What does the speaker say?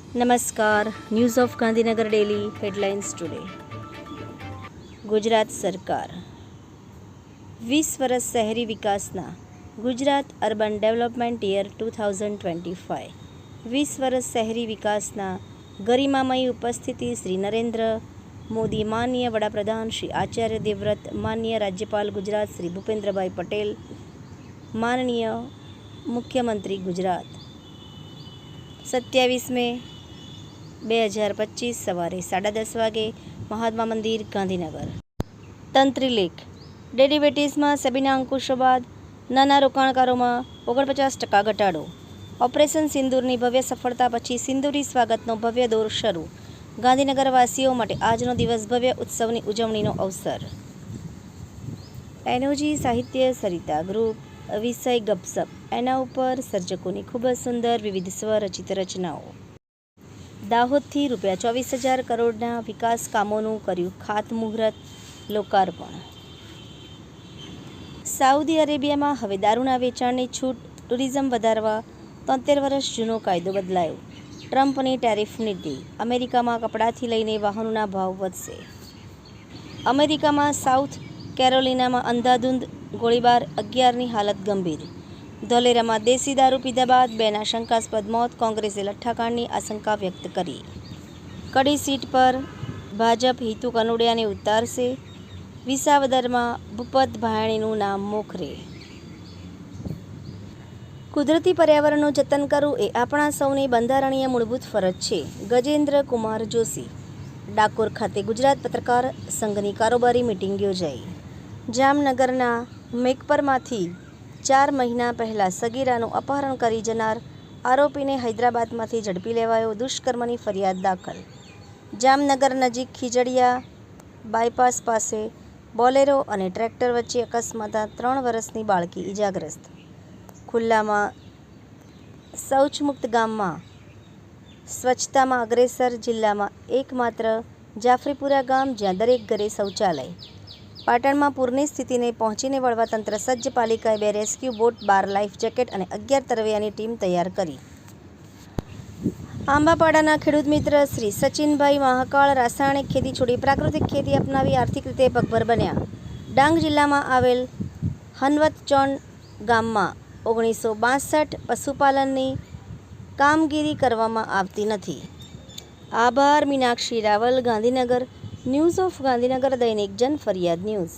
નમસ્કાર. News of Gandhinagar daily headlines today. Gujarat સરકાર 20 વર્ષ શહેરી વિકાસના ગુજરાત અર્બન ડેવલપમેન્ટ યર 2025. 20 વર્ષ શહેરી વિકાસના ગરિમામયી ઉપસ્થિતિ શ્રી નરેન્દ્ર મોદી, માનનીય વડાપ્રધાન શ્રી આચાર્ય દેવવ્રત, માનનીય રાજ્યપાલ ગુજરાત શ્રી ભૂપેન્દ્રભાઈ પટેલ, માનનીય મુખ્યમંત્રી ગુજરાત. 27 મે 2025 સવારે 10:30 વાગે મહાત્મા મંદિર, ગાંધીનગર. તંત્રીલેખ. ડેરિવેટિવ્સમાં સેબીના અંકુશો બાદ નાના રોકાણકારોમાં 49% ઘટાડો. ઓપરેશન સિંદૂરની ભવ્ય સફળતા પછી સિંદૂરી સ્વાગતનો ભવ્ય દોર શરૂ. ગાંધીનગરવાસીઓ માટે આજનો દિવસ ભવ્ય ઉત્સવની ઉજવણીનો અવસર. એનઓજી સાહિત્ય સરિતા ગ્રુપ. વિષય ગપસપ. એના ઉપર સર્જકોની ખૂબ જ સુંદર વિવિધ સ્વરચિત રચનાઓ. દાહોદથી ₹24,000 કરોડના વિકાસ કામોનું કર્યું ખાતમુહૂર્ત, લોકાર્પણ. સાઉદી અરેબિયામાં હવે દારૂના વેચાણની છૂટ. ટુરિઝમ વધારવા 73 વર્ષ જૂનો કાયદો બદલાયો. ટ્રમ્પની ટેરિફ નીતિ. અમેરિકામાં કપડાથી લઈને વાહનોના ભાવ વધશે. અમેરિકામાં સાઉથ કેરોલિનામાં અંધાધૂંધ ગોળીબાર, 11ની હાલત ગંભીર. ધોલેરામાં દેશી દારૂ પીધા બાદ 2ના શંકાસ્પદ મોત. કોંગ્રેસે લઠ્ઠાકાંડની આશંકા વ્યક્ત કરી. કડી સીટ પર ભાજપ હિતુ કનોડિયાને ઉતારશે. વિસાવદરમાં ભૂપત ભાયાણીનું નામ મોખરે. કુદરતી પર્યાવરણનું જતન કરવું એ આપણા સૌની બંધારણીય મૂળભૂત ફરજ છે. ગજેન્દ્ર કુમાર જોશી. ડાકોર ખાતે ગુજરાત પત્રકાર સંઘની કારોબારી મિટિંગ યોજાઈ. જામનગરના મેકપરમાંથી 4 મહિના પહેલાં સગીરાનું અપહરણ કરી જનાર આરોપીને હૈદરાબાદમાંથી ઝડપી લેવાયો. દુષ્કર્મની ફરિયાદ દાખલ. જામનગર નજીક ખીજડીયા બાયપાસ પાસે બોલેરો અને ટ્રેક્ટર વચ્ચે અકસ્માત. 3 વર્ષની બાળકી ઇજાગ્રસ્ત. ખુલ્લામાં શૌચમુક્ત ગામમાં સ્વચ્છતામાં અગ્રેસર. જિલ્લામાં એકમાત્ર જાફરીપુરા ગામ જ્યાં દરેક ઘરે શૌચાલય. પાટણમાં પૂરની સ્થિતિને પહોંચીને વળવા તંત્ર સજ્જ. પાલિકાએ 2 રેસ્ક્યુ બોટ, 12 લાઈફ જેકેટ અને 11 તરવૈયાની ટીમ તૈયાર કરી. આંબાપાડાના ખેડૂત મિત્ર શ્રી સચિનભાઈ મહાકાળ રાસાયણિક ખેતી છોડી પ્રાકૃતિક ખેતી અપનાવી આર્થિક રીતે પગભર બન્યા. ડાંગ જિલ્લામાં આવેલ હનવતચોણ ગામમાં 1962 પશુપાલનની કામગીરી કરવામાં આવતી નથી. આભાર. મીનાક્ષી રાવલ, ગાંધીનગર. ન્યૂઝ ઓફ ગાંધીનગર દૈનિક જન ફરિયાદ ન્યૂઝ.